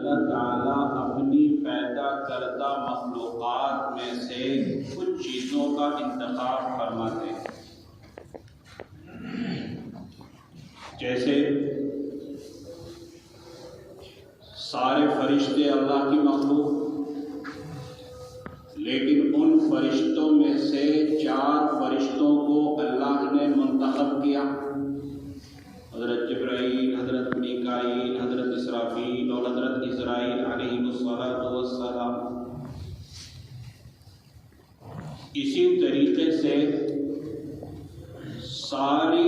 اللہ تعالیٰ اپنی پیدا کردہ مخلوقات میں سے کچھ چیزوں کا انتخاب فرماتے ہیں، جیسے سارے فرشتے اللہ کی مخلوق، لیکن ان فرشتوں میں سے 4 فرشتوں کو اللہ نے منتخب کیا، حضرت جبرائیل، حضرت میکائیل، حضرت اسرافیل اور حضرت عزرائیل علیہ السلام۔ اسی طریقے سے ساری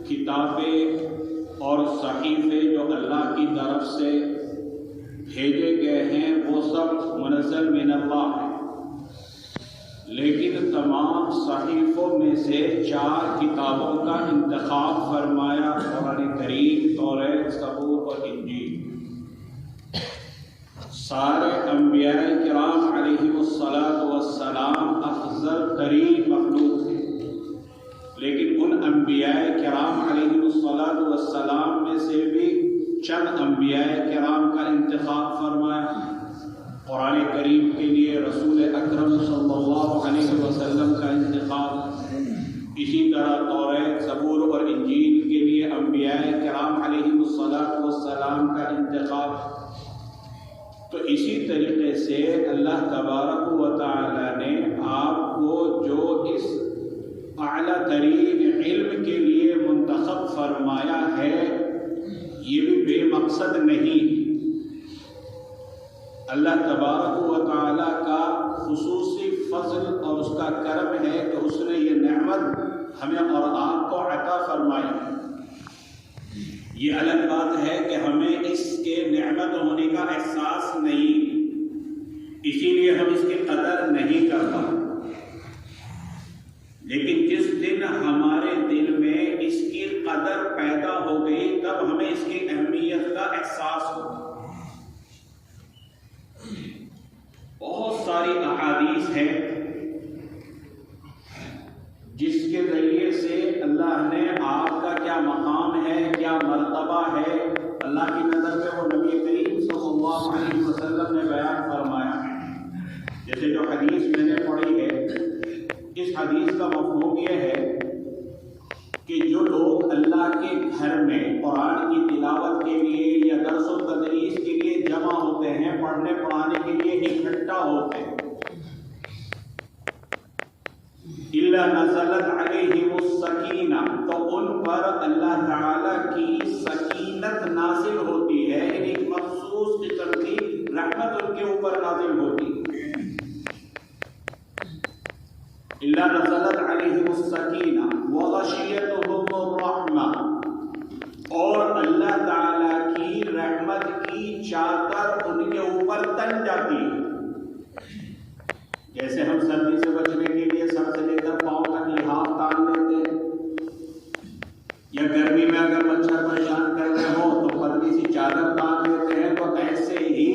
کتابیں اور صحیفے جو اللہ کی طرف سے بھیجے گئے ہیں وہ سب منزل من اللہ ہیں، لیکن تمام صحیفوں میں سے 4 کتابوں کا انتخاب فرمایا، قرآن کریم، توریت، زبور اور انجیل۔ سارے انبیاء کرام علیہ السلام افضل ترین مخلوق ہیں، لیکن ان انبیاء کرام علیہ السلام میں سے بھی چند انبیاء کرام کا انتخاب فرمایا، قرآن کریم کے لیے رسول اکرم صلی اللہ علیہ وسلم کا انتخاب، اسی طرح توریت، زبور اور انجیل کے لیے انبیاء کرام علیہ السلام کا انتخاب۔ تو اسی طریقے سے اللہ تبارک و تعالی نے آپ کو جو اس اعلیٰ ترین علم کے لیے منتخب فرمایا ہے، یہ بھی بے مقصد نہیں۔ اللہ تبارک و تعالی کا خصوصی فضل اور اس کا کرم ہے کہ اس نے یہ نعمت ہمیں اور آپ کو عطا فرمائی۔ یہ الگ بات ہے کہ ہمیں اس کے نعمت ہونے کا احساس نہیں، اسی لیے ہم اس کی قدر نہیں کرتا، لیکن جس دن ہمارے دل میں اس کی قدر پیدا ہو گئی تب ہمیں اس کی اہمیت کا احساس ہوگا۔ بہت ساری احادیث ہیں جس کے ذریعے سے اللہ نے آپ کا کیا مقام ہے، کیا مرتبہ ہے، اللہ کی نظر میں وہ نبی کریم صلی اللہ علیہ وسلم نے بیان فرمایا۔ جیسے جو حدیث میں نے پڑھی ہے، اس حدیث کا مفہوم یہ ہے کہ جو لوگ اللہ کے گھر میں قرآن کی تلاوت کے لیے یا درس و تدریس کے لیے جمع ہوتے ہیں، پڑھنے پڑھانے کے لیے اکٹھا ہوتے ہیں، الا نزلت علیہم السکینہ، تو ان پر اللہ تعالی کی سکینت نازل ہوتی ہے، یعنی ایک مخصوص قسم کی رحمت ان کے اوپر نازل ہوتی ہے۔ الا نزلت علیہم السکینہ وغشیتہم الرحمہ، اور اللہ تعالی کی رحمت کی چادر ان کے اوپر تن جاتی ہے۔ جیسے ہم سردی سے بچنے کے لیے سر سے لے کر پاؤں تک لحاف تان لیتے ہیں، یا گرمی میں اگر مچھر پریشان کر رہے ہوں تو پتلی سی چادر تان لیتے ہیں، تو ایسے ہی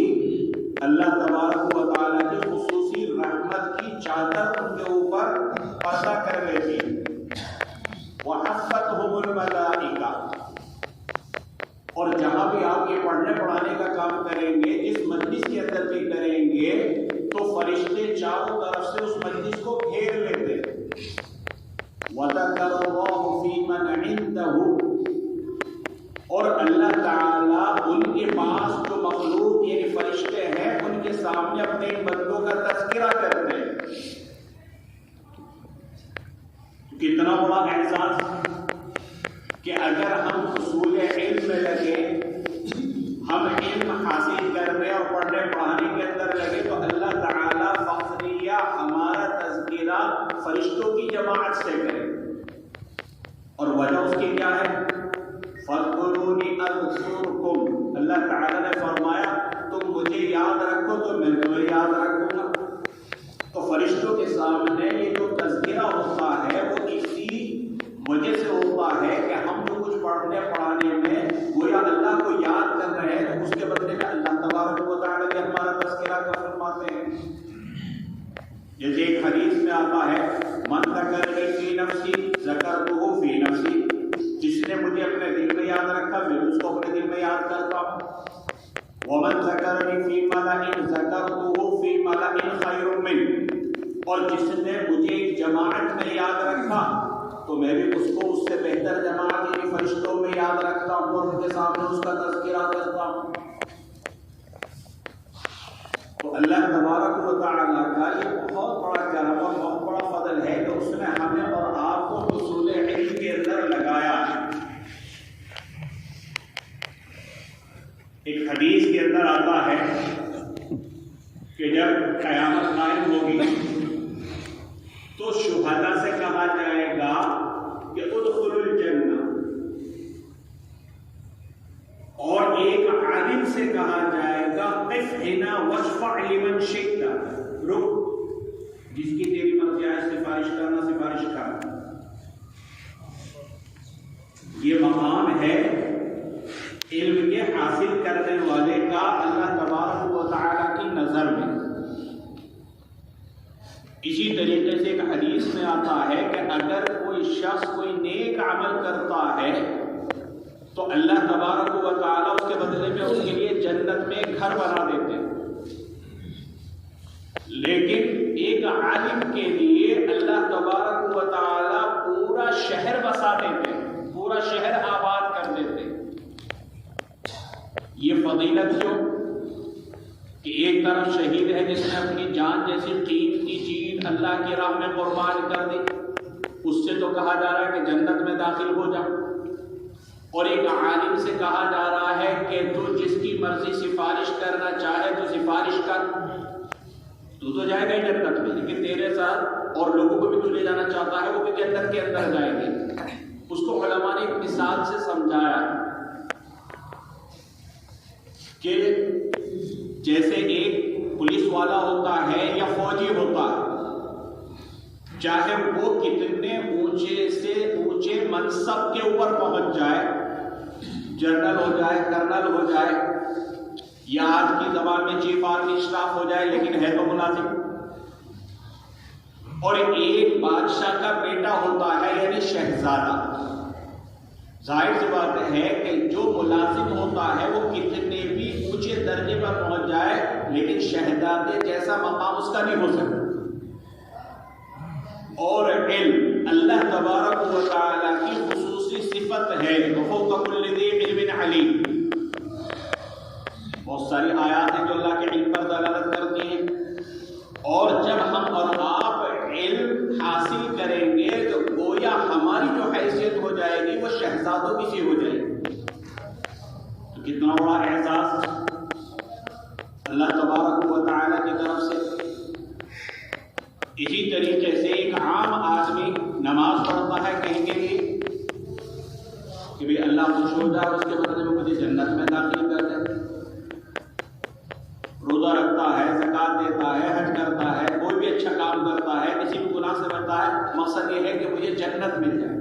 اللہ تبارک و تعالیٰ کی خصوصی رحمت کی چادر ان کے اوپر پردہ کر لیتی ہے۔ وحفتہم الملائکہ، اور جہاں بھی آپ یہ پڑھنے پڑھانے کا کام کریں گے، جس مجلس کے اندر بھی کریں گے، تو فرشتے چاروں طرف سے اس مجلس کو گھیر لیتے ہیں۔ وَذَكَرَ اللَّهُ فِي مَنْ عِندَهُ، اور اللہ تعالیٰ ان کے پاس جو مخلوق یعنی فرشتے ہیں ان کے سامنے اپنے بندوں کا تذکرہ کرتے ہیں۔ کتنا بڑا احساس کہ اگر ہم حصول علم میں لگے، ہم علم حاصل کرنے اور پڑھنے پڑھانے کے اندر لگے، تو اللہ تعالیٰ فخریہ ہمارا تذکرہ فرشتوں کی جماعت سے کرے، اور وجہ اس کی کیا ہے؟ فَاذْكُرُونِي أَذْكُرْكُمْ، اللہ تعالیٰ نے فرمایا تم مجھے یاد رکھو تو میں تمہیں یاد رکھوں گا۔ تو فرشتوں کے سامنے یہ جو تذکرہ ہوتا ہے وہ اسی وجہ سے ہوتا ہے کہ ہم جو کچھ پڑھنے پڑھانے میں گویا اللہ کو یاد کر رہے ہیں، تو اس کے بدلے میں اللہ تبارک و تعالیٰ بھی ہمارا تذکرہ کر فرماتے ہیں۔ جیسے ایک حدیث میں آتا ہے، من ذکرنی فی نفسی ذکرتہ فی نفسی، جس نے مجھے اپنے دل میں یاد رکھا میں اس کو اپنے دل میں یاد کرتا ہوں۔ وَمَنْ ذَكَرَنِي فِي مَلَئٍ ذَكَرْتُهُ فِي مَلَئٍ خَيْرٌ مِّنْهُ، اور جس نے مجھے ایک جماعت میں یاد رکھا تو میں بھی اس کو اس سے بہتر جماعت یعنی فرشتوں میں یاد رکھتا ہوں اور ان کے سامنے اس کا تذکرہ کرتا ہوں۔ تو اللہ تبارک و تعالیٰ کا یہ بہت بڑا کرم اور بہت بڑا فضل ہے کہ اس نے ہمیں اور آپ کو حصول علم کے اندر لگایا ہے۔ ایک حدیث کے اندر آتا ہے کہ جب قیامت قائم ہوگی تو شہداء سے کہا جائے گا کہ ادخلوا الجنہ، اور ایک عالم سے کہا جائے گا قف ہنا واشفع لمن شئت، رک جس کی تیری مرضی آئے سفارش کرنا سفارش کرنا۔ یہ مقام ہے علم کے حاصل کرنے والے کا اللہ تبارک و تعالیٰ کی نظر میں۔ اسی طریقے سے ایک حدیث میں آتا ہے کہ اگر کوئی شخص کوئی نیک عمل کرتا ہے تو اللہ تبارک و تعالیٰ اس کے بدلے میں اس کے لیے جنت میں گھر بنا دیتے ہیں، لیکن ایک عالم کے لیے اللہ تبارک و تعالیٰ پورا شہر بسا دیتے ہیں، پورا شہر آباد کر دیتے ہیں۔ یہ فضیلت جو کہ ایک طرف شہید ہے جس نے اپنی جان جیسی قیمتی چیز اللہ کی راہ میں قربان کر دی، اس سے تو کہا جا رہا ہے کہ جنت میں داخل ہو جا، اور ایک عالم سے کہا جا رہا ہے کہ تو جس کی مرضی سفارش کرنا چاہے تو سفارش کر، تو جائے گا جنت میں، لیکن تیرے ساتھ اور لوگوں کو بھی تو لے جانا چاہتا ہے وہ بھی جنت کے اندر جائیں گے۔ اس کو علماء نے ایک مثال سے سمجھایا کہ جیسے ایک پولیس والا ہوتا ہے یا فوجی ہوتا ہے، چاہے وہ کتنے اونچے سے اونچے منصب کے اوپر پہنچ جائے، جنرل ہو جائے، کرنل ہو جائے، یا آج کی زبان میں چیف آرمی اسٹاف ہو جائے، لیکن ہے تو ملازم۔ اور ایک بادشاہ کا بیٹا ہوتا ہے یعنی شہزادہ، ظاہر سی بات ہے کہ جو ملازم ہوتا ہے وہ کتنے بھی اونچے درجے پر پہنچ جائے لیکن شہزادے جیسا مقام اس کا نہیں ہو سکتا۔ اور علم اللہ تبارک و تعالیٰ کی خصوصی صفت ہے، وَفَوْقَ كُلِّ ذِي عِلْمٍ عَلِيمٍ۔ بہت ساری آیات ہیں جو اللہ کے علم پر دلالت کرتی ہیں، اور جب ہم اور آپ علم حاصل کریں گے تو گویا ہماری جو حیثیت ہو جائے گی وہ شہزادوں کی سی ہو جائے گی۔ تو کتنا بڑا احساس اللہ تبارک و تعالیٰ کی طرف سے۔ اسی طریقے سے ایک عام آدمی نماز پڑھتا ہے کہیں کے لیے کہ بھی اللہ خوش ہو جائے، اس کے بدلے میں مجھے جنت میں داخل کر دے، روزہ رکھتا ہے، زکوٰۃ دیتا ہے، حج کرتا ہے، کوئی بھی اچھا کام کرتا ہے، کسی بھی گناہ سے بچتا ہے، مقصد یہ ہے کہ مجھے جنت مل جائے۔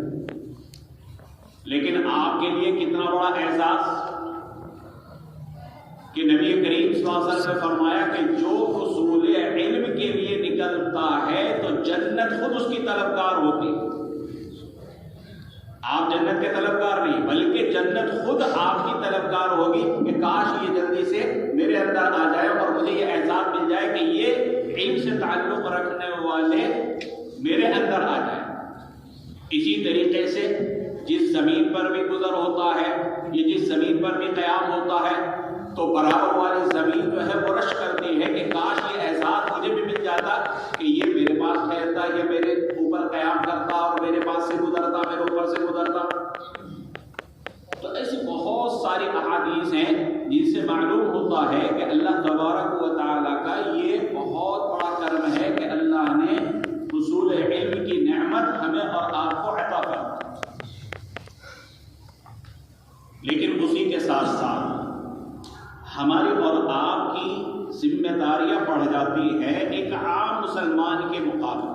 لیکن آپ کے لیے کتنا بڑا احساس کہ نبی کریم صلی اللہ علیہ وسلم نے فرمایا کہ جو حصول علم کے لیے نکلتا ہے تو جنت خود اس کی طلبگار ہوتی۔ آپ جنت کے طلبگار نہیں بلکہ جنت خود آپ کی طلبگار ہوگی کہ کاش یہ جلدی سے میرے اندر آ جائے اور مجھے یہ احساس مل جائے کہ یہ علم سے تعلق رکھنے والے میرے اندر آ جائیں۔ اسی طریقے سے جس زمین پر بھی گزر ہوتا ہے، یہ جس زمین پر بھی قیام ہوتا ہے تو برابر والی زمین جو ہے وہ رش کرتی ہے کہ کاش یہ احساس مجھے بھی مل جاتا کہ یہ میرے پاس ٹھہرتا، یہ میرے اوپر قیام کرتا اور میرے پاس سے گزرتا، میرے اوپر سے گزرتا۔ تو ایسی بہت ساری احادیث ہیں جن سے معلوم ہوتا ہے کہ اللہ تبارک و تعالیٰ کا یہ بہت بڑا کرم ہے کہ اللہ نے حصول علم کی نعمت ہمیں اور آپ کو عطا فرمائی۔ لیکن اسی کے ساتھ ساتھ ہماری اور آپ کی ذمہ داریاں بڑھ جاتی ہیں ایک عام مسلمان کے مقابلے۔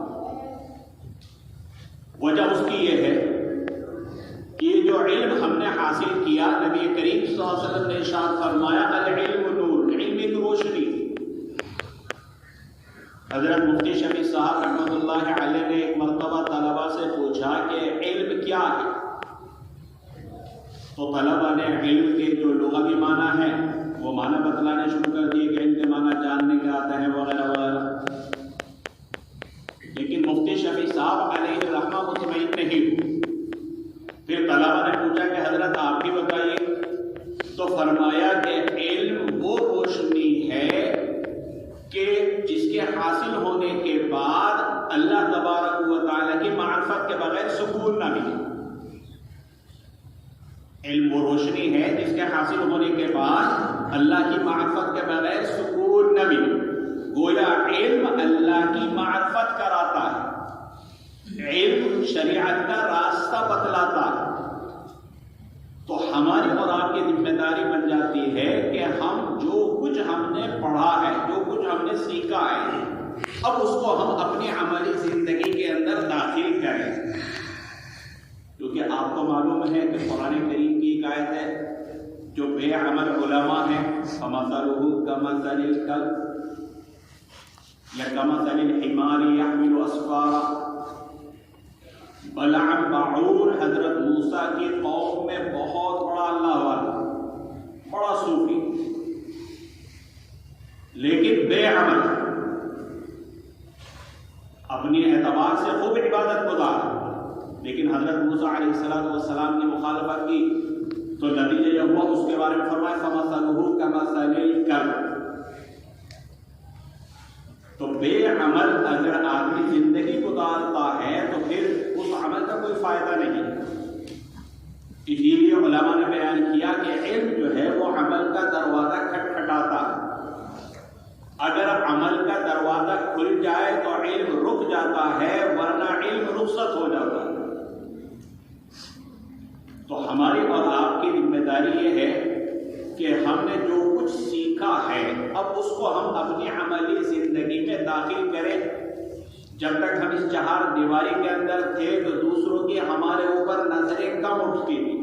وجہ اس کی یہ ہے کہ جو علم ہم نے حاصل کیا، نبی کریم صلی اللہ علیہ وسلم نے ارشاد فرمایا العلم نور، علم ایک روشنی۔ حضرت مفتی شفیع صاحب رحمۃ اللہ علیہ نے ایک مرتبہ طلبہ سے پوچھا کہ علم کیا ہے، تو طلبہ نے علم کے جو لغوی معنی ہے وہ معنی بتلانے شروع کر دیے کہ ان کے معنی جاننے کے آتے ہیں وغیرہ وغیرہ. لیکن مفتی شفیع صاحب علیہ الرحمہ مطمئن نہیں ہوئے. پھر طلبہ نے پوچھا کہ حضرت آپ بھی بتائیے. تو فرمایا کہ علم وہ روشنی ہے کہ جس کے حاصل ہونے کے بعد اللہ تبارک و تعالیٰ کی معرفت کے بغیر سکون نہ ملے. علم وہ روشنی ہے جس کے حاصل ہونے کے بعد اللہ کی معرفت کے بغیر سکون نہ ملے. گویا علم اللہ کی معرفت کراتا ہے، علم شریعت کا راستہ بتلاتا ہے. تو ہماری اور آپ کی ذمہ داری بن جاتی ہے کہ ہم جو کچھ ہم نے پڑھا ہے، جو کچھ ہم نے سیکھا ہے، اب اس کو ہم اپنی عملی زندگی کے اندر داخل کریں. کیونکہ آپ کو معلوم ہے کہ قرآن کریم کی ایک آیت ہے جو بے عمل علماء ہیں، فَمَثَلُهُ كَمَثَلِ الْكَلْبِ یا كَمَثَلِ الْحِمَارِ يَحْمِلُ أَسْفَارًا. بلعم بعور حضرت موسیٰ کی قوم میں بہت بڑا اللہ والا، بڑا صوفی، لیکن بے عمل، اپنی اعتبار سے خوب عبادت گزار، لیکن حضرت موسیٰ علیہ السلام کی مخالفت کی تو نتیجہ یہ ہوا. اس کے بارے میں فرمایا فَمَثَلُهُ كَمَثَلِ الْكَلْبِ. تو بے عمل اگر آدمی زندگی گزارتا ہے تو پھر اس عمل کا کوئی فائدہ نہیں. اسی لیے علماء نے بیان کیا کہ علم جو ہے وہ عمل کا دروازہ کھٹکھٹاتا ہے. اگر عمل کا دروازہ کھل جائے تو علم رک جاتا ہے، ورنہ علم رخصت ہو جاتا ہے. تو ہماری اور آپ کی ذمہ داری یہ ہے کہ ہم نے جو کچھ سیکھا ہے اب اس کو ہم اپنی عملی زندگی میں داخل کریں. جب تک ہم اس چہار دیواری کے اندر تھے تو دوسروں کی ہمارے اوپر نظریں کم اٹھتی تھی،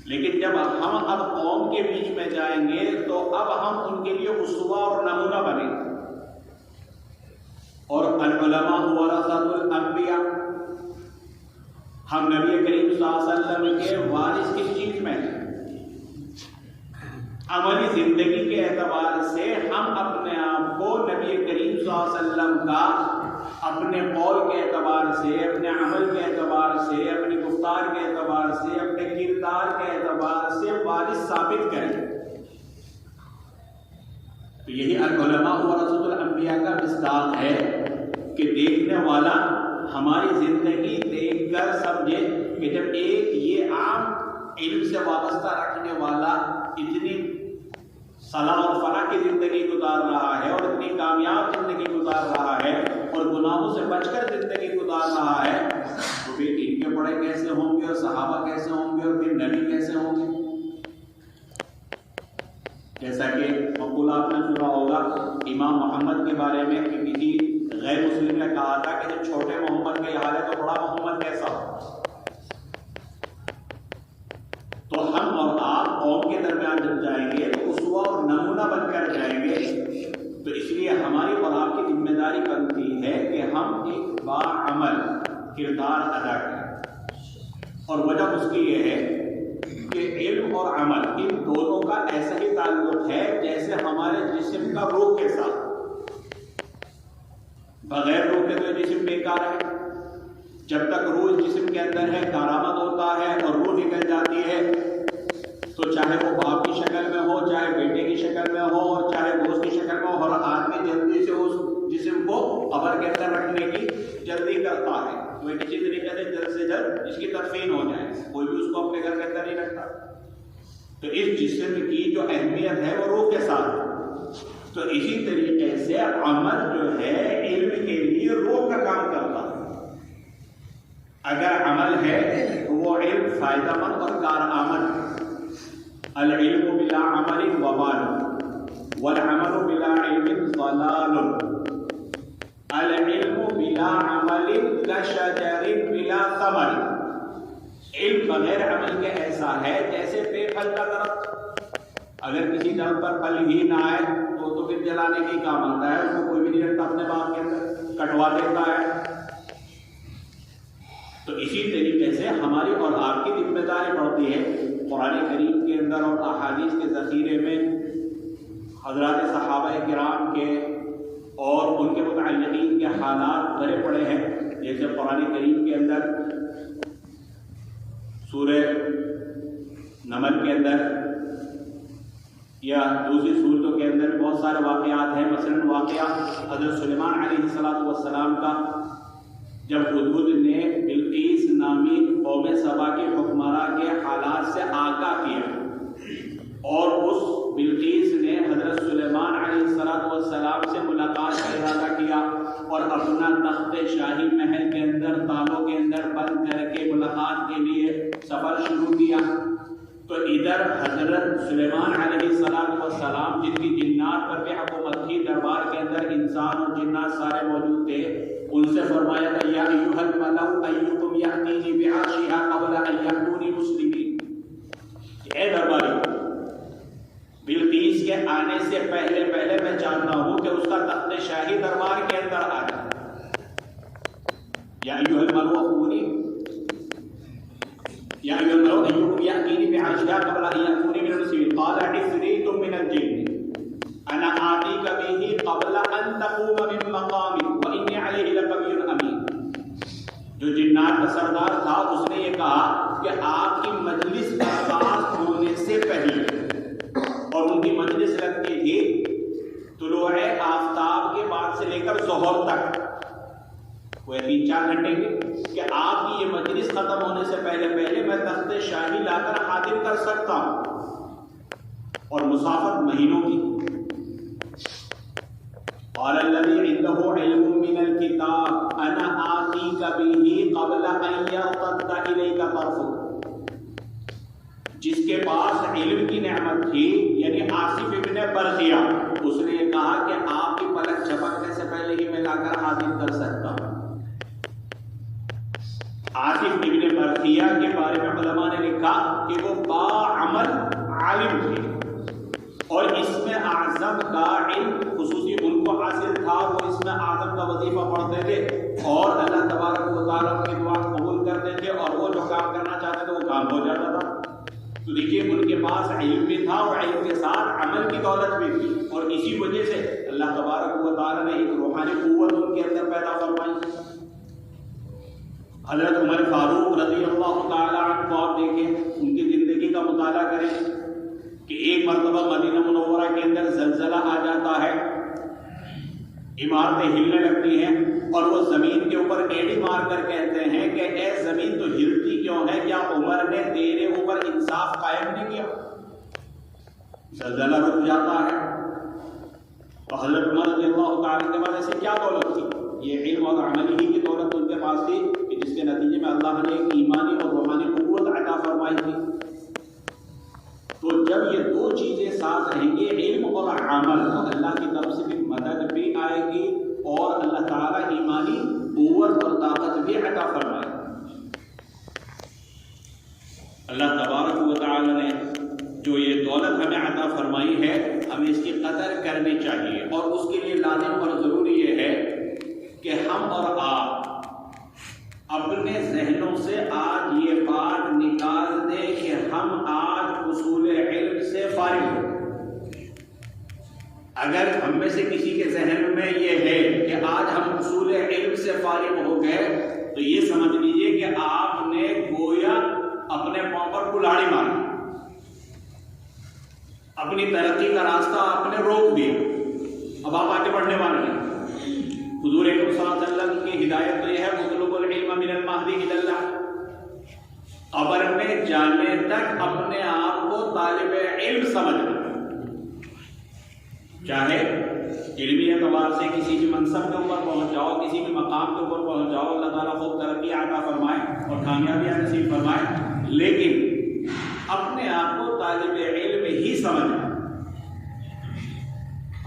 لیکن جب ہم اب قوم کے بیچ میں جائیں گے تو اب ہم ان کے لیے اسوہ اور نمونہ بنیں گے. اور العلماء ورثۃ الانبیاء، ہم نبی کریم صلی اللہ علیہ وسلم کے وارث کس چیز میں ہیں؟ عملی زندگی کے اعتبار سے ہم اپنے آپ کو نبی کریم صلی اللہ علیہ وسلم کا اپنے قول کے اعتبار سے، اپنے عمل کے اعتبار سے، اپنی گفتار کے اعتبار سے، اپنے کردار کے اعتبار سے وارث ثابت کریں. تو یہی العلماء ورثۃ الانبیاء کا مصداق ہے کہ دیکھنے والا ہماری زندگی دیکھ کر سمجھے کہ جب ایک یہ عام علم سے وابستہ رکھنے والا اتنی صلاح اور فلاح کی زندگی گزار رہا ہے اور اتنی کامیاب زندگی گزار رہا ہے اور گناہوں سے بچ کر زندگی گزار رہا ہے، تو پھر ان کے بڑے کیسے ہوں گے اور صحابہ کیسے ہوں گے اور پھر نبی کیسے ہوں گے؟ جیسا کہ مقولہ آپ نے سنا ہوگا امام محمد کے بارے میں کہ کسی غیر مسلم نے کہا تھا کہ جب چھوٹے محمد کا یہ حال ہے تو بڑا محمد کیسا ہو؟ تو ہم اور آپ قوم کے درمیان جب جائیں گے تو اسوہ اور نمونہ بن کر جائیں گے. تو اس لیے ہماری اور آپ کی ذمہ داری بنتی ہے کہ ہم ایک باعمل کردار ادا کریں. اور وجہ اس کی یہ ہے کہ علم اور عمل ان دونوں کا ایسا ہی تعلق ہے جیسے ہمارے جسم کا روح کے ساتھ. بغیر روح کے تو جسم بیکار ہے. جب تک روح جسم کے اندر ہے کارآمد ہوتا ہے اور روح نکل جاتی ہے تو چاہے وہ باپ کی شکل میں ہو، چاہے بیٹے کی شکل میں ہو، اور چاہے دوست کی شکل میں ہو، ہر آدمی جلدی سے اس جسم کو قبر کے اندر رکھنے کی جلدی کرتا ہے. تو کسی طریقے سے جلد اس کی تدفین ہو جائے. کوئی بھی اس کو اپنے گھر کے اندر نہیں رکھتا. تو اس جسم کی جو اہمیت ہے وہ روح کے ساتھ. تو اسی طریقے سے عمل جو ہے علم کے لیے روح کا کام کرتا ہے. اگر عمل ہے تو وہ علم فائدہ مند اور کارآمد. العلم بلا عمل وبال والعمل بلا علم ضلال. العلم بلا عمل كشجر بلا ثمر. علم بغیر عمل کے ایسا ہے جیسے بے پھل کا درخت. اگر کسی درخت پر پھل ہی نہ آئے تو پھر جلانے کی کام آتا ہے. اس کو کوئی بھی نہیں رکھتا اپنے باغ کے اندر، کٹوا دیتا ہے. تو اسی طریقے سے ہماری اور آپ کی ذمہ داری پڑتی ہے قرآن کریم کے اندر اور احادیث کے ذخیرے میں حضرات صحابہ کرام کے اور ان کے متعلقین کے حالات بھرے پڑے ہیں، جیسے قرآن کریم کے اندر سورہ نمل کے اندر یا دوسری صورتوں کے اندر بہت سارے واقعات ہیں۔ مثلا واقعہ حضرت سلیمان علیہ السلام کا، جب ہدہد نے بلقیس نامی قوم سبا کے حکمراں کے حالات سے آگاہ کیا اور اس بلقیس نے حضرت سلیمان علیہ السلام سے ملاقات کا ارادہ کیا اور اپنا تخت شاہی محل کے اندر تالوں کے اندر بند کر کے ملاقات کے لیے سفر شروع کیا۔ تو ادھر حضرت سلیمان علیہ السلام جن کی جنات پر بھی حکومت تھی، دربار کے اندر انسان اور جنات سارے موجود تھے، ان سے فرمایا تھا یا ایھا الملأ ایکم یأتینی بعرشها قبل ان یأتونی مسلمین، اے درباری، بلقیس کے آنے سے پہلے میں چاہتا ہوں کہ اس کا تخت شاہی دربار کے اندر آ جائے۔ یا ایھا الملأ ائتونی یا ایھا الملأ ایکم یأتینی بعرشها قبل ان یأتونی مسلمین، قال عفریت من الجن انا آتیک بہ قبل ان تقوم من مقامک وانی علیہ لقوی امین۔ جو جنات کا سردار تھا اس نے یہ کہا کہ آپ کی مجلس کا آغاز ہونے سے پہلے، اور ان کی مجلس لگتی تھی طلوع آفتاب کے بعد سے لے کر ظہر تک، وہ 3-4 گھنٹے کی، کہ آپ کی یہ مجلس ختم ہونے سے پہلے میں تخت شاہی لا کر حاضر کر سکتا ہوں، اور مسافت مہینوں کی۔ قال الذي عنده علم من الكتاب انا آتيك به قبل ان يرتد اليك طرفك، جس کے پاس علم کی نعمت تھی یعنی آصف ابن برقیہ، اس نے یہ کہا کہ آپ کی پلک جھپکنے سے پہلے ہی میں لا کر حاضر کر سکتا ہوں۔ آصف ابن برقیہ کے بارے میں علماء نے لکھا کہ وہ باعمل عالم تھے، اور اس میں اعظم کا علم خصوصی ان کو حاصل تھا، وہ اس میں اعظم کا وظیفہ پڑھتے تھے اور اللہ تبارک و تعالیٰ کی دعا قبول کرتے تھے، اور وہ جو کام کرنا چاہتے تھے وہ کام ہو جاتا تھا۔ تو دیکھیے ان کے پاس علم بھی تھا اور علم کے ساتھ عمل کی دولت بھی تھی، اور اسی وجہ سے اللہ تبارک و تعالیٰ نے ایک روحانی قوت ان کے اندر پیدا فرمائی۔ حضرت عمر فاروق رضی اللہ تعالیٰ عنہ کو آپ دیکھیں، ان کی زندگی کا مطالعہ کریں کہ ایک مرتبہ مدینہ منورہ کے اندر زلزلہ آ جاتا ہے، عمارتیں ہلنے لگتی ہیں، اور وہ زمین کے اوپر ایڑی مار کر کہتے ہیں کہ اے زمین تو ہلتی کیوں ہے، کیا عمر نے تیرے اوپر انصاف قائم نہیں کیا؟ زلزلہ رک جاتا ہے۔ تو حضرت عمر رضی اللہ تعالیٰ کے بعد ایسی کیا دولت تھی؟ یہ علم اور عمل ہی کی دولت ان کے پاس تھی، کہ جس کے نتیجے میں اللہ نے ایک ایمانی اور روحانی قوت عطا فرمائی تھی۔ تو جب یہ دو چیزیں ساتھ رہیں گی، علم اور عمل، تو اللہ کی طرف سے بھی مدد بھی آئے گی اور اللہ تعالیٰ ایمانی قوت اور طاقت بھی عطا فرمائے۔ اللہ تبارک و تعالیٰ نے جو یہ دولت ہمیں عطا فرمائی ہے، ہمیں اس کی قدر کرنی چاہیے، اور اس کے لیے لازم اور ضروری یہ ہے کہ ہم اور آپ اپنے ذہنوں سے آج یہ بات نکال دیں کہ ہم آج اصول علم سے فارغ ہو۔ اگر ہم میں سے کسی کے ذہن میں یہ ہے کہ آج ہم اصول علم سے فارغ ہو گئے، تو یہ سمجھ لیجئے کہ آپ نے گویا اپنے پاؤں پر کلاڑی ماری، اپنی ترقی کا راستہ آپ نے روک دیا، اب آپ آگے بڑھنے والے ہیں۔ حضور اکرم صلی اللہ علیہ وسلم کی ہدایت تو یہ ہے اطلبوا العلم من المہد الی اللحد، قبر میں جانے تک اپنے آپ کو طالب علم سمجھنا، چاہے علمی اعتبار سے کسی بھی منصب کے اوپر پہنچ جاؤ، کسی بھی مقام کے اوپر پہنچ جاؤ، اللہ تعالیٰ خوب ترقی عطا فرمائے اور کامیابیاں نصیب فرمائے، لیکن اپنے آپ کو طالب علم ہی سمجھنا۔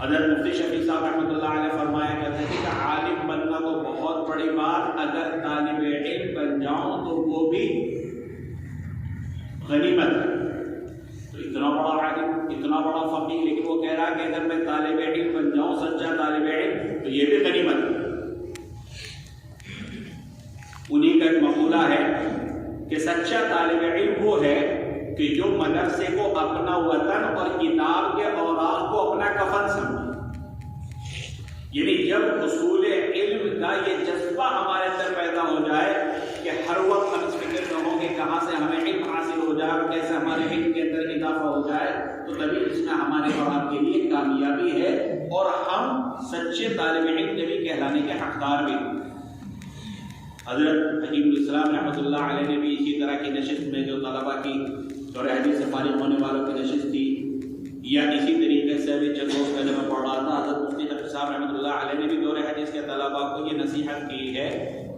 حضرت مفتی شفیع صاحب رحمۃ اللہ علیہ فرمایا کرتے ہیں کہ عالم بننا تو بہت بڑی بات، اگر طالب علم بن جاؤں تو وہ بھی غنیمت ہے۔ تو اتنا بڑا عالم، اتنا بڑا فقیہ، لیکن وہ کہہ رہا ہے کہ اگر میں طالب علم بن جاؤں، سچا طالب علم، تو یہ بھی غنیمت ہے۔ انہی کا ایک مقولہ ہے کہ سچا طالب علم وہ ہے کہ جو مدرسے کو اپنا وطن اور کتاب کے اوراق کو اپنا کفن جب حصول علم کا یہ جذبہ ہمارے اندر پیدا ہو جائے کہ ہر وقت ہم اس فکر میں ہوں کہ کہاں سے ہمیں علم حاصل ہو جائے اور کیسے ہمارے علم کے اندر اضافہ ہو جائے، تو تبھی اس میں ہمارے اور آپ کے لیے کامیابی ہے اور ہم سچے طالب علم نبی کہلانے کے حقدار بھی۔ حضرت حکیم الاسلام رحمۃ اللہ علیہ نے بھی اسی طرح کی نشست میں، جو طلبہ کی دور حدیث سے فارغ ہونے والوں کی نشست تھی، یا اسی طریقے سے ابھی چند روز پہلے میں پڑھ رہا تھا، حضرت مفتی تقی صاحب رحمۃ اللہ علیہ نے بھی دور حدیث کے طلبہ کو یہ نصیحت کی ہے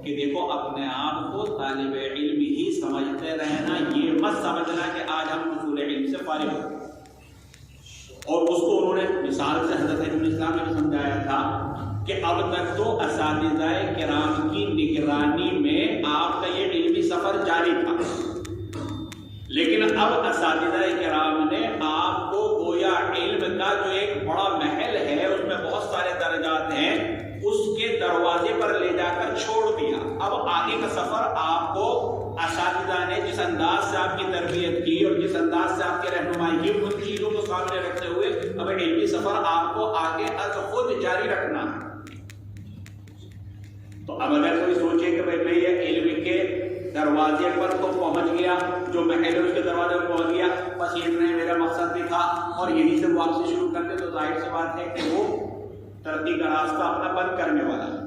کہ دیکھو اپنے آپ کو طالب علم ہی سمجھتے رہنا، یہ مت سمجھنا کہ آج ہم حصول علم سے فارغ ہو۔ اور اس کو انہوں نے مثال سے حضرت حکیم الاسلام نے بھی سمجھایا تھا کہ اب تک تو اساتذہ کرام کی نگرانی میں آپ کا یہ علمی سفر جاری تھا، لیکن اب اساتذہ کرام نے آپ کو گویا علم کا جو ایک بڑا محل ہے، اس میں بہت سارے درجات ہیں، اس کے دروازے پر لے جا کر چھوڑ دیا۔ اب آگے کا سفر آپ کو اساتذہ نے جس انداز سے آپ کی تربیت کی اور جس انداز سے آپ کی رہنمائی کی، ان چیزوں کو سامنے رکھتے ہوئے اب علمی سفر آپ کو آگے از خود جاری رکھنا ہے۔ تو اب اگر کوئی سوچے کہ بھائی میں یہ علم کے دروازے پر تو پہنچ گیا، جو محل ہے اس کے دروازے پر پہنچ گیا، بس یہ میرا مقصد بھی تھا اور یہی سے واپسی شروع کر دے، تو ظاہر سی بات ہے کہ وہ ترقی کا راستہ اپنا بند کرنے والا ہے۔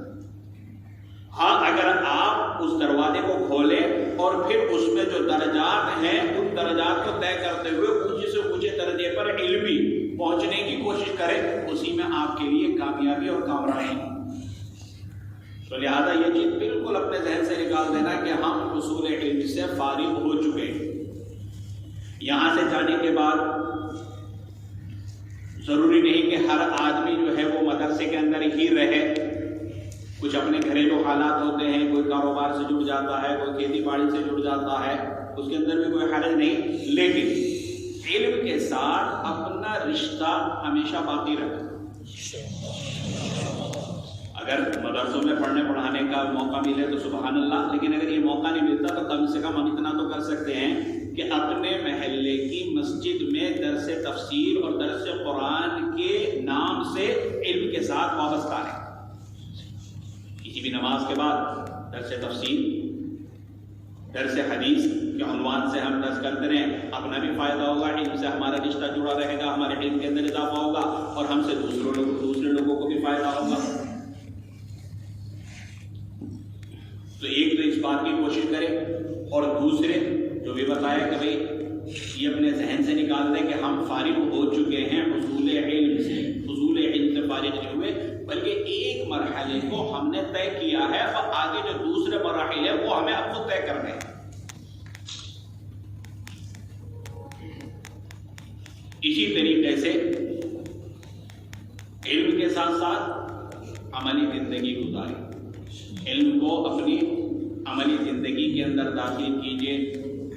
ہاں اگر آپ اس دروازے کو کھولیں اور پھر اس میں جو درجات ہیں ان درجات کو طے کرتے ہوئے اونچے سے اونچے درجے پر علمی پہنچنے کی کوشش کریں، اسی میں آپ کے لیے کامیابی اور کامرانی۔ تو لہذا یہ چیز بالکل اپنے ذہن سے نکال دینا کہ ہم حصول علم سے فارغ ہو چکے ہیں۔ یہاں سے جانے کے بعد ضروری نہیں کہ ہر آدمی جو ہے وہ مدرسے کے اندر ہی رہے، کچھ اپنے گھریلو حالات ہوتے ہیں، کوئی کاروبار سے جڑ جاتا ہے، کوئی کھیتی باڑی سے جڑ جاتا ہے، اس کے اندر بھی کوئی حرج نہیں، لیکن علم کے ساتھ اپنا رشتہ ہمیشہ باقی رکھے۔ اگر مدرسوں میں پڑھنے پڑھانے کا موقع ملے تو سبحان اللہ، لیکن اگر یہ موقع نہیں ملتا تو کم سے کم ہم اتنا تو کر سکتے ہیں کہ اپنے محلے کی مسجد میں درس تفسیر اور درس قرآن کے نام سے علم کے ساتھ وابستہ رہیں۔ کسی بھی نماز کے بعد درس تفسیر، درس حدیث کے عنوان سے ہم درس کرتے رہیں، اپنا بھی فائدہ ہوگا، علم سے ہمارا رشتہ جڑا رہے گا، ہمارے علم کے اندر اضافہ ہوگا اور ہم سے دوسرے لوگوں کو بھی فائدہ ہوگا۔ تو ایک تو اس بات کی کوشش کریں، اور دوسرے جو بھی بتایا کہ بھئی یہ اپنے ذہن سے نکال دیں کہ ہم فارغ ہو چکے ہیں حصول علم سے، حصول علم سے فارغ نہیں ہوئے، بلکہ ایک مرحلے کو ہم نے طے کیا ہے اور آگے جو دوسرے مراحل ہیں وہ ہمیں اب خود طے کرنے ہیں۔ اسی طریقے سے علم کے ساتھ ساتھ عملی زندگی گزاریں، علم کو اپنی عملی زندگی کے اندر داخل کیجیے،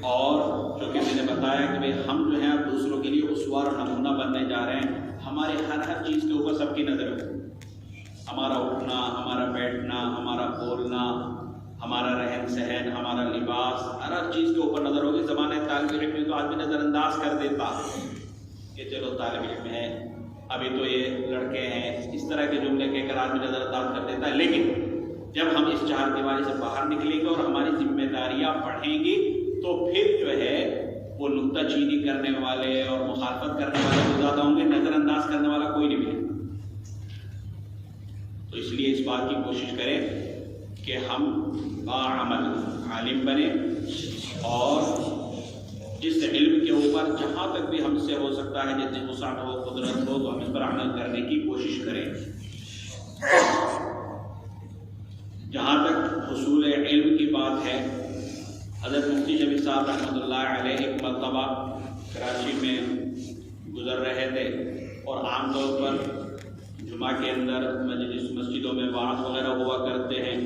اور جو کہ میں نے بتایا کہ بھئی ہم جو ہیں اب دوسروں کے لیے اسوہ اور نمونہ بننے جا رہے ہیں۔ ہمارے ہر چیز کے اوپر سب کی نظر ہے، ہمارا اٹھنا، ہمارا بیٹھنا، ہمارا بولنا، ہمارا رہن سہن، ہمارا لباس، ہر چیز کے اوپر نظر ہوگی۔ زمانے طالب علم میں تو آدمی نظر انداز کر دیتا کہ چلو طالب علم ہے، ابھی تو یہ لڑکے ہیں، اس طرح کے جملے کہہ کر آدمی نظر انداز کر دیتا ہے۔ لیکن جب ہم اس چار دیواری سے باہر نکلیں گے اور ہماری ذمہ داریاں بڑھیں گی تو پھر جو ہے وہ نکتہ چینی کرنے والے اور مخالفت کرنے والے تو زیادہ ہوں گے، نظر انداز کرنے والا کوئی نہیں ملے۔ تو اس لیے اس بات کی کوشش کریں کہ ہم باعمل عالم بنیں اور جس علم کے اوپر جہاں تک بھی ہم سے ہو سکتا ہے، جتنی وسعت ہو، قدرت ہو، تو ہم اس پر عمل کرنے کی کوشش کریں۔ جہاں تک حصول علم کی بات ہے، حضرت مفتی شفیع صاحب رحمۃ اللہ علیہ ایک مرتبہ کراچی میں گزر رہے تھے، اور عام طور پر جمعہ کے اندر مسجدوں میں وعظ وغیرہ ہوا کرتے ہیں،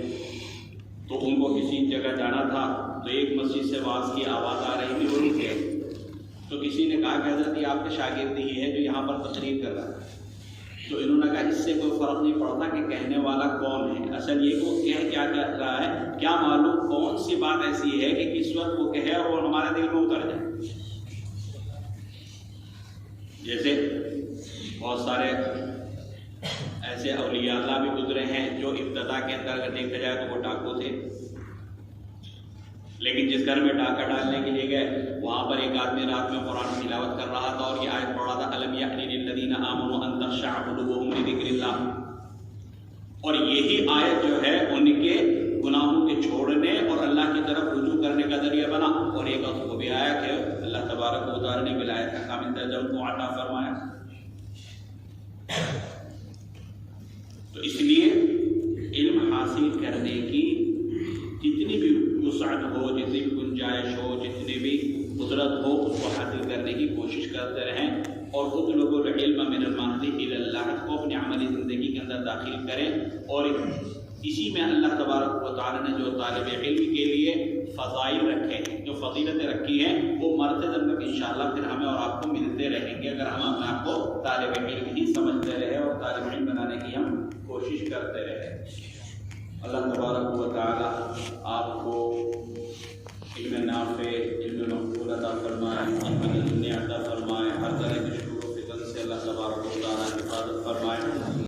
تو ان کو کسی جگہ جانا تھا، تو ایک مسجد سے وعظ کی آواز آ رہی تھی، وہ رکے، تو کسی نے کہا کہ حضرت یہ آپ کے شاگرد ہی ہے جو یہاں پر تقریر کر رہا ہے۔ تو انہوں نے کہا اس سے کوئی فرق نہیں پڑتا کہ کہنے والا کون ہے، اصل یہ کہ وہ کیا کر رہا ہے، کیا معلوم کون سی بات ایسی ہے کہ کس وقت وہ کہے اور وہ ہمارے دل میں اتر جائے۔ جیسے بہت سارے ایسے اولیاء اللہ بھی گزرے ہیں جو ابتدا کے اندر اگر دیکھا جائے تو وہ ڈاکو تھے، لیکن جس گھر میں ڈاکہ ڈالنے کے لیے گئے وہاں پر ایک آدمی رات میں قرآن تلاوت کر رہا تھا اور یہ آیت پڑھ رہا تھا الم یأن للذین آمنوا ان تخشع قلوبهم لذکر اللہ، اور یہی آیت جو ہے ان کے گناہوں کے چھوڑنے اور اللہ کی طرف رجوع کرنے کا ذریعہ بنا، اور ایک وقت وہ بھی آیا کہ اللہ تبارک و تعالی نے ولایت کا کامل درجہ ان کو عطا فرمایا۔ تو اس لیے علم حاصل کرنے کی جتنی بھی وسعت ہو، جتنی بھی گنجائش ہو، جتنی بھی قدرت ہو، اس کو حاصل کرنے کی کوشش کرتے رہیں، اور اطلبوا العلم من المہد الی اللہ کو اپنی عملی زندگی کے اندر داخل کریں، اور اسی میں اللہ تبارک و تعالی نے جو طالب علم کے لیے فضائل رکھے ہیں، جو فضیلتیں رکھی ہیں، وہ مرتے دم تک انشاءاللہ پھر ہمیں اور آپ کو ملتے رہیں گے اگر ہم اپنے آپ کو طالب علم ہی سمجھتے رہے اور طالب علم بنانے کی ہم کوشش کرتے رہے۔ اللہ تبارک